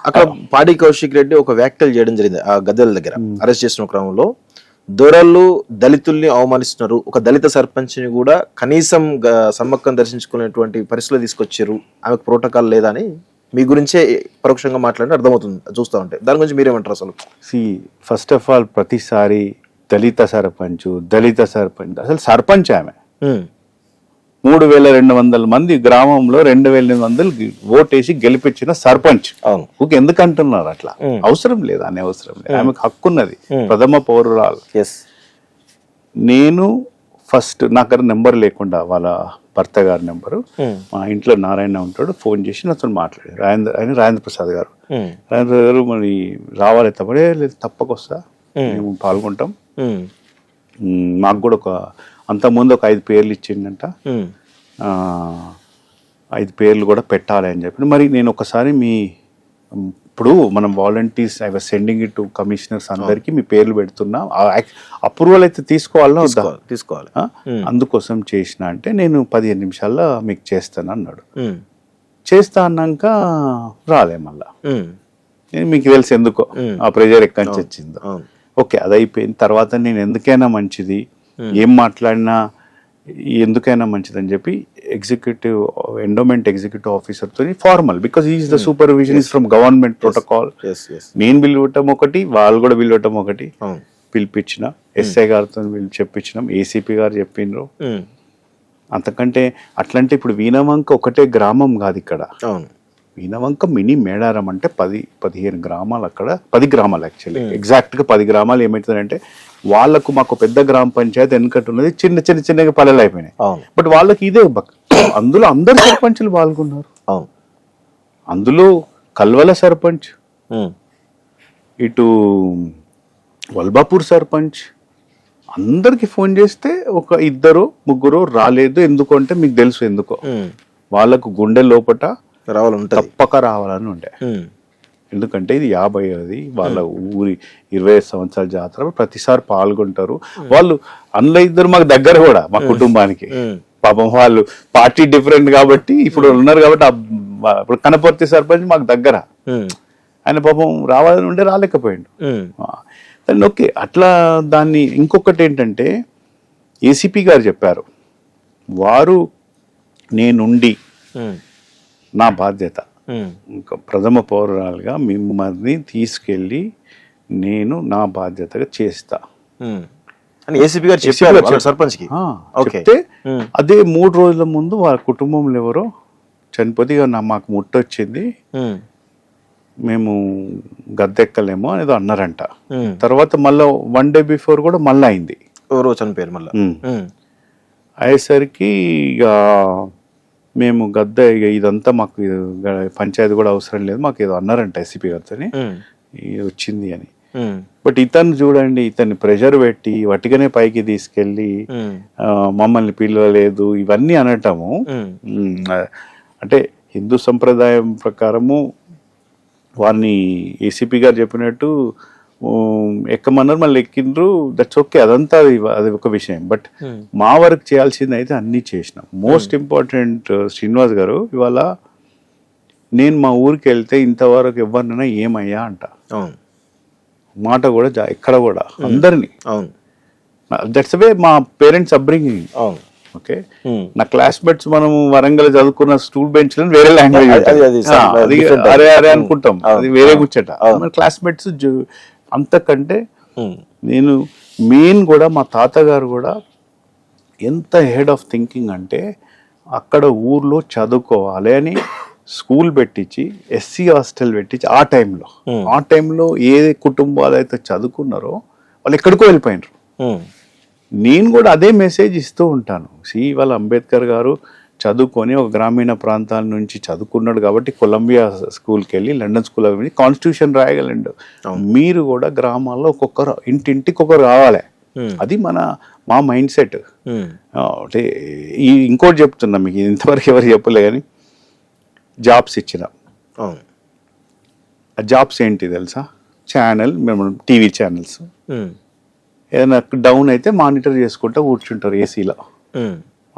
అక్కడ పాడి కౌశిక్ రెడ్డి ఒక వ్యాఖ్యలు చేయడం జరిగింది ఆ గద్దెల దగ్గర అరెస్ట్ చేసిన క్రమంలో. దొరలు దళితుల్ని అవమానిస్తున్నారు, ఒక దళిత సర్పంచ్ని కూడా కనీసం సమ్మక్కం దర్శించుకునేటువంటి పరిస్థితులు తీసుకొచ్చారు, ఆమెకు ప్రోటోకాల్ లేదా అని మీ గురించే పరోక్షంగా మాట్లాడి అర్థమవుతుంది చూస్తూ ఉంటే. దాని గురించి మీరేమంటారు అసలు? ఫస్ట్ ఆఫ్ ఆల్ ప్రతిసారి దళిత సర్పంచ్ అసలు సర్పంచ్ ఆమె 3200 మంది గ్రామంలో 2800 ఓటేసి గెలిపించిన సర్పంచ్. ఎందుకు అంటున్నారు అట్లా? అవసరం లేదు, అనే అవసరం లేదు. ఆమెకు హక్కు ఉన్నది, ప్రథమ పౌరురాలు. నేను ఫస్ట్ నాకు నెంబర్ లేకుండా వాళ్ళ భర్త గారి నెంబరు, మా ఇంట్లో నారాయణ ఉంటాడు, ఫోన్ చేసి నాతో మాట్లాడారు. రాజేంద్ర ప్రసాద్ గారు మరి రావాలి తప్పడే లేదు, తప్పకొస్తా, మేము పాల్గొంటాం. మాకు కూడా అంతకుముందు ఒక 5 పేర్లు ఇచ్చిండంట, 5 పేర్లు కూడా పెట్టాలి అని చెప్పి. మరి నేను ఒకసారి ఇప్పుడు మనం volunteers I was sending it to commissioners అందరికి మీ పేర్లు పెడుతున్నా, అప్రూవల్ అయితే తీసుకోవాలి. అందుకోసం చేసిన అంటే నేను 15 నిమిషాల్లో మీకు చేస్తాను అన్నాడు. చేస్తా అన్నాక రాలే మళ్ళా. మీకు తెలుసు ఎందుకో ఆ ప్రెజర్ ఎక్కడి నుంచి వచ్చిందో. ఓకే, అది అయిపోయిన తర్వాత నేను ఎందుకైనా మంచిది, ఏం మాట్లాడినా ఎందుకైనా మంచిది అని చెప్పి ఎండోమెంట్ ఎగ్జిక్యూటివ్ ఆఫీసర్ తో formal, because is the supervision is from government protocol. నేను పిలవటం ఒకటి, వాళ్ళు కూడా పిలవటం ఒకటి. పిలిపించిన ఎస్ఐ గారితో చెప్పించినాం, ఏసీపీ గారు చెప్పిండ్రు. అంతకంటే అట్లంటే ఇప్పుడు వీణవంక ఒకటే గ్రామం కాదు ఇక్కడ. వీణవంక మినీ మేడారం అంటే 10-15 గ్రామాలు, అక్కడ 10 గ్రామాలు యాక్చువల్లీ, ఎగ్జాక్ట్గా 10 గ్రామాలు. ఏమవుతుందంటే వాళ్ళకు మాకు పెద్ద గ్రామ పంచాయతీ వెనకట్టు ఉన్నది, చిన్నగా పల్లెలు అయిపోయినాయి. బట్ వాళ్ళకి ఇదే అందులో అందరు సర్పంచులు పాల్గొన్నారు. అందులో కల్వల సర్పంచ్, ఇటు వల్బాపూర్ సర్పంచ్, అందరికి ఫోన్ చేస్తే ఒక 2-3 రాలేదు. ఎందుకంటే మీకు తెలుసు ఎందుకో, వాళ్ళకు గుండె లోపట తప్పక రావాలని ఉండే. ఎందుకంటే ఇది 50ది వాళ్ళ ఊరి 25 సంవత్సరాల జాతర, ప్రతిసారి పాల్గొంటారు వాళ్ళు. అందులో 2 మాకు దగ్గర కూడా, మా కుటుంబానికి. పాపం వాళ్ళు పార్టీ డిఫరెంట్ కాబట్టి ఇప్పుడు ఉన్నారు కాబట్టి, ఇప్పుడు కనపర్తి సర్పంచ్ మాకు దగ్గర, ఆయన పాపం రావాలని ఉండే, రాలేకపోయాడు. ఓకే, అట్లా దాన్ని. ఇంకొకటి ఏంటంటే ఏసీపీ గారు చెప్పారు, వారు నేనుండి నా బాధ్యత ఇంకా ప్రథమ పౌరురాలుగా మిమ్మల్ని తీసుకెళ్ళి నేను నా బాధ్యతగా చేస్తా అని ఏసీపీ గారు చెప్పారు సర్పంచ్ కి. చెప్తే అదే 3 రోజుల ముందు వాళ్ళ కుటుంబంలో ఎవరో చనిపోతే మాకు ముట్టొచ్చింది, మేము గద్దెక్కలేమో అనేదో అన్నారంట. తర్వాత మళ్ళీ 1 డే బిఫోర్ కూడా మళ్ళీ అయింది, ఎవరో చనిపోయారు. మళ్ళీ అయ్యేసరికి ఇక మేము గద్ద ఇదంతా మాకు పంచాయతీ కూడా అవసరం లేదు, మాకు ఏదో అన్నారంట ఎస్సీపీ గారితో వచ్చింది అని. బట్ ఇతను చూడండి, ఇతన్ని ప్రెషర్ పెట్టి వట్టిగానే పైకి తీసుకెళ్ళి మమ్మల్ని పిలవలేదు ఇవన్నీ అనటము. అంటే హిందూ సంప్రదాయం ప్రకారము వారిని ఏసీపీ గారు చెప్పినట్టు ఎక్కమన్నారు, మళ్ళీ ఎక్కిండ్రు, దట్స్ ఓకే, అదంతా అది ఒక విషయం. బట్ మా వర్క్ చేయాల్సింది అయితే అన్నీ చేసినాం. మోస్ట్ ఇంపార్టెంట్ శ్రీనివాస్ గారు, ఇవాళ నేను మా ఊరికి వెళ్తే ఇంతవరకు ఎవరినైనా ఏమయ్యా అంట మాట కూడా ఎక్కడ కూడా అందరినీ. దట్స్ వే మా పేరెంట్స్ అప్బ్రింగింగ్. ఓకే, నా క్లాస్మేట్స్ మనం వరంగల్ చదువుకున్న స్టూల్ బెంచ్ లో వేరే లాంగ్వేజ్ అరే అనుకుంటాం, అది వేరే ముచ్చట. క్లాస్మేట్స్ అంతకంటే నేను మెయిన్ కూడా మా తాతగారు కూడా ఎంత హెడ్ ఆఫ్ థింకింగ్ అంటే, అక్కడ ఊర్లో చదువుకోవాలి అని స్కూల్ పెట్టించి, ఎస్సీ హాస్టల్ పెట్టించి, ఆ టైంలో ఏ కుటుంబాలు అయితే చదువుకున్నారో వాళ్ళు ఎక్కడికో వెళ్ళిపోయినారు. నేను కూడా అదే మెసేజ్ ఇస్తూ ఉంటాను. వాళ్ళ అంబేద్కర్ గారు చదువుకొని ఒక గ్రామీణ ప్రాంతాల నుంచి చదువుకున్నాడు కాబట్టి కొలంబియా స్కూల్కి వెళ్ళి, లండన్ స్కూల్ వెళ్ళి కాన్స్టిట్యూషన్ రాయగలండు. మీరు కూడా గ్రామాల్లో ఒక్కొక్కరు, ఇంటింటికి ఒకరు రావాలి. అది మా మైండ్ సెట్. అంటే ఇంకోటి చెప్తున్నా మీకు, ఇంతవరకు ఎవరు చెప్పలే కానీ, జాబ్స్ ఇచ్చినాం. ఆ జాబ్స్ ఏంటి తెలుసా? మేము టీవీ ఛానల్స్ ఏదైనా డౌన్ అయితే మానిటర్ చేసుకుంటూ కూర్చుంటారు ఏసీలో.